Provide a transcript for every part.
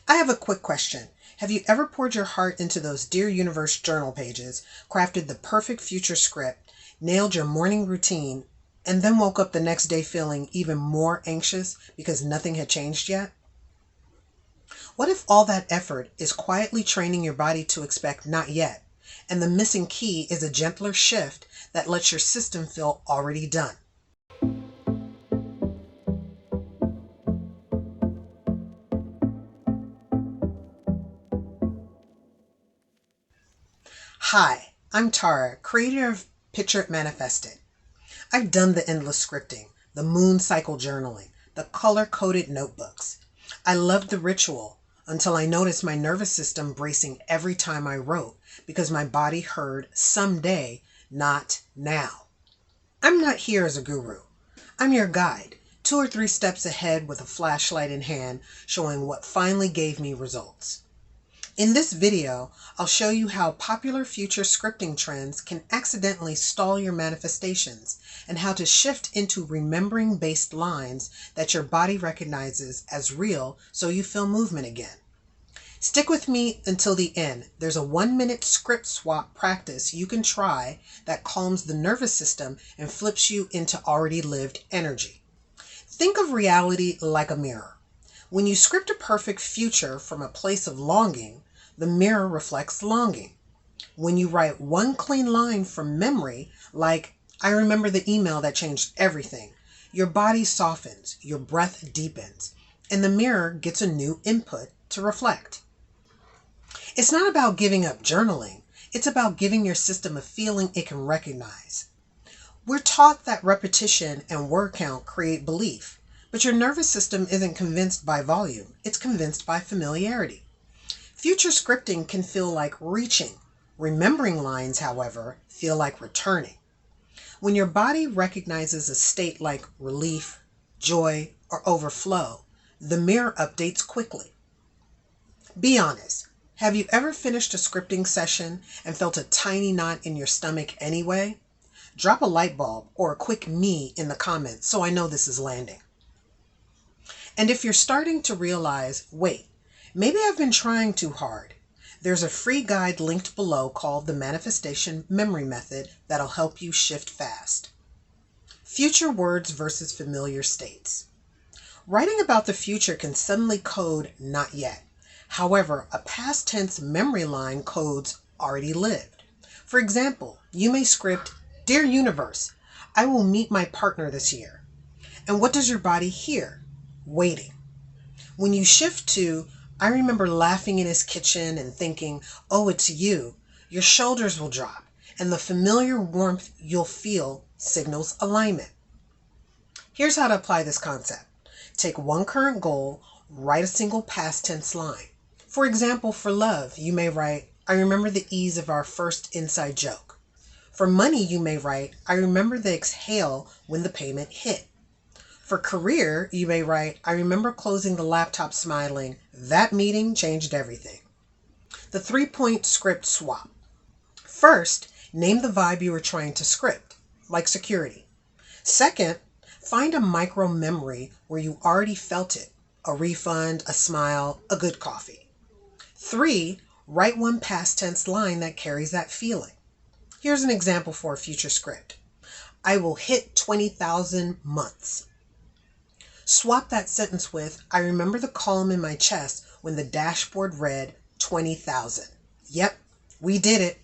I have a quick question. Have you ever poured your heart into those Dear Universe journal pages, crafted the perfect future script, nailed your morning routine, and then woke up the next day feeling even more anxious because nothing had changed yet? What if all that effort is quietly training your body to expect not yet, and the missing key is a gentler shift that lets your system feel already done? Hi, I'm Tara, creator of Picture It Manifested. I've done the endless scripting, the moon cycle journaling, the color-coded notebooks. I loved the ritual until I noticed my nervous system bracing every time I wrote because my body heard someday, not now. I'm not here as a guru. I'm your guide, 2 or 3 steps ahead with a flashlight in hand showing what finally gave me results. In this video, I'll show you how popular future scripting trends can accidentally stall your manifestations and how to shift into remembering-based lines that your body recognizes as real so you feel movement again. Stick with me until the end. There's a 1-minute script swap practice you can try that calms the nervous system and flips you into already lived energy. Think of reality like a mirror. When you script a perfect future from a place of longing, the mirror reflects longing. When you write one clean line from memory, like, I remember the email that changed everything, your body softens, your breath deepens, and the mirror gets a new input to reflect. It's not about giving up journaling. It's about giving your system a feeling it can recognize. We're taught that repetition and word count create belief, but your nervous system isn't convinced by volume. It's convinced by familiarity. Future scripting can feel like reaching. Remembering lines, however, feel like returning. When your body recognizes a state like relief, joy, or overflow, the mirror updates quickly. Be honest. Have you ever finished a scripting session and felt a tiny knot in your stomach anyway? Drop a light bulb or a quick me in the comments so I know this is landing. And if you're starting to realize, wait, maybe I've been trying too hard, there's a free guide linked below called the Manifestation Memory Method that'll help you shift fast. Future words versus familiar states. Writing about the future can suddenly code not yet. However, a past tense memory line codes already lived. For example, you may script, Dear Universe, I will meet my partner this year. And what does your body hear? Waiting. When you shift to, I remember laughing in his kitchen and thinking, oh, it's you, your shoulders will drop, and the familiar warmth you'll feel signals alignment. Here's how to apply this concept. Take one current goal, write a single past tense line. For example, for love, you may write, I remember the ease of our first inside joke. For money, you may write, I remember the exhale when the payment hit. For career, you may write, I remember closing the laptop smiling. That meeting changed everything. The 3-point script swap. First, name the vibe you are trying to script, like security. Second, find a micro memory where you already felt it, a refund, a smile, a good coffee. 3, write one past tense line that carries that feeling. Here's an example for a future script. I will hit 20,000 months. Swap that sentence with, I remember the calm in my chest when the dashboard read 20,000. Yep, we did it.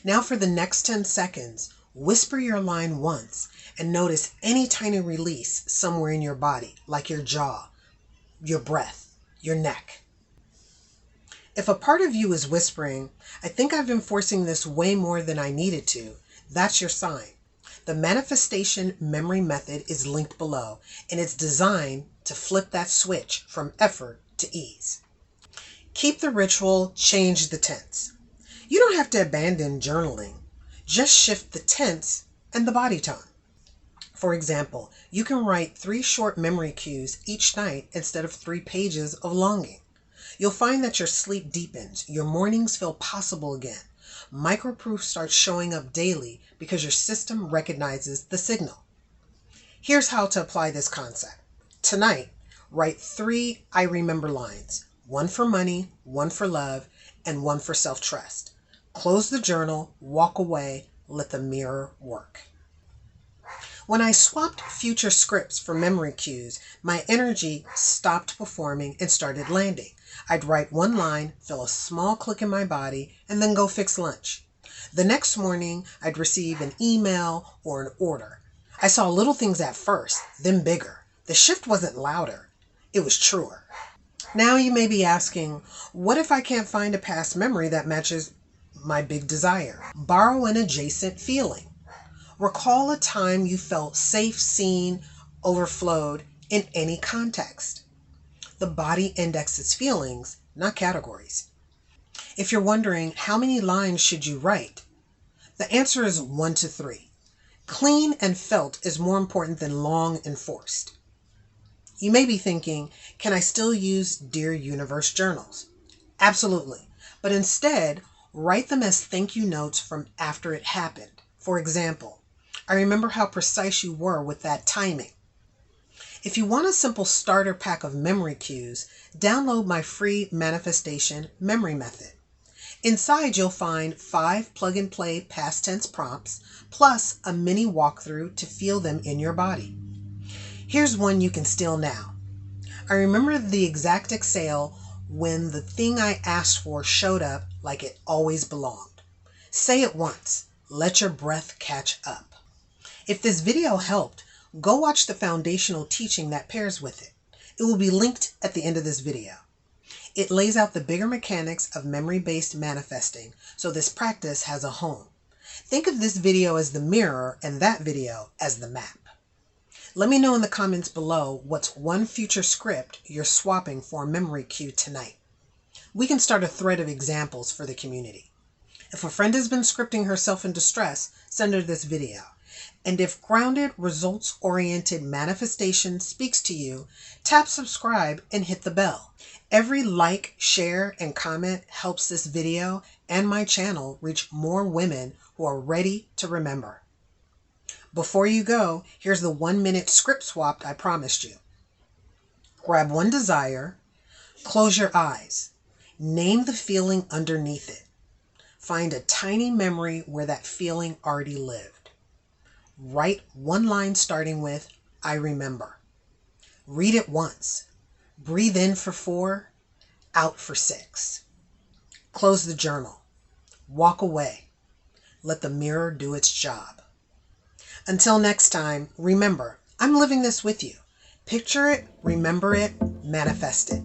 Now for the next 10 seconds, whisper your line once and notice any tiny release somewhere in your body, like your jaw, your breath, your neck. If a part of you is whispering, I think I've been forcing this way more than I needed to, that's your sign. The Manifestation Memory Method is linked below, and it's designed to flip that switch from effort to ease. Keep the ritual, change the tense. You don't have to abandon journaling. Just shift the tense and the body tone. For example, you can write 3 short memory cues each night instead of 3 pages of longing. You'll find that your sleep deepens, your mornings feel possible again. Microproof starts showing up daily because your system recognizes the signal. Here's how to apply this concept. Tonight, write 3 I remember lines. one for money, one for love, and one for self-trust. Close the journal, walk away, let the mirror work. When I swapped future scripts for memory cues, my energy stopped performing and started landing. I'd write one line, feel a small click in my body, and then go fix lunch. The next morning, I'd receive an email or an order. I saw little things at first, then bigger. The shift wasn't louder, it was truer. Now you may be asking, what if I can't find a past memory that matches my big desire? Borrow an adjacent feeling. Recall a time you felt safe, seen, overflowed in any context. The body indexes feelings, not categories. If you're wondering how many lines should you write, the answer is 1 to 3. Clean and felt is more important than long and forced. You may be thinking, can I still use Dear Universe journals? Absolutely. But instead, write them as thank you notes from after it happened. For example, I remember how precise you were with that timing. If you want a simple starter pack of memory cues, download my free manifestation memory method. Inside, you'll find 5 plug-and-play past tense prompts, plus a mini walkthrough to feel them in your body. Here's one you can steal now. I remember the exact exhale when the thing I asked for showed up like it always belonged. Say it once. Let your breath catch up. If this video helped, go watch the foundational teaching that pairs with it. It will be linked at the end of this video. It lays out the bigger mechanics of memory-based manifesting, so this practice has a home. Think of this video as the mirror and that video as the map. Let me know in the comments below what's one future script you're swapping for a memory cue tonight. We can start a thread of examples for the community. If a friend has been scripting herself in distress, send her this video. And if grounded, results-oriented manifestation speaks to you, tap subscribe and hit the bell. Every like, share, and comment helps this video and my channel reach more women who are ready to remember. Before you go, here's the 1-minute script swap I promised you. Grab one desire, close your eyes, name the feeling underneath it. Find a tiny memory where that feeling already lived. Write one line starting with, I remember. Read it once. Breathe in for 4, out for 6. Close the journal. Walk away. Let the mirror do its job. Until next time, remember, I'm living this with you. Picture it, remember it, manifest it.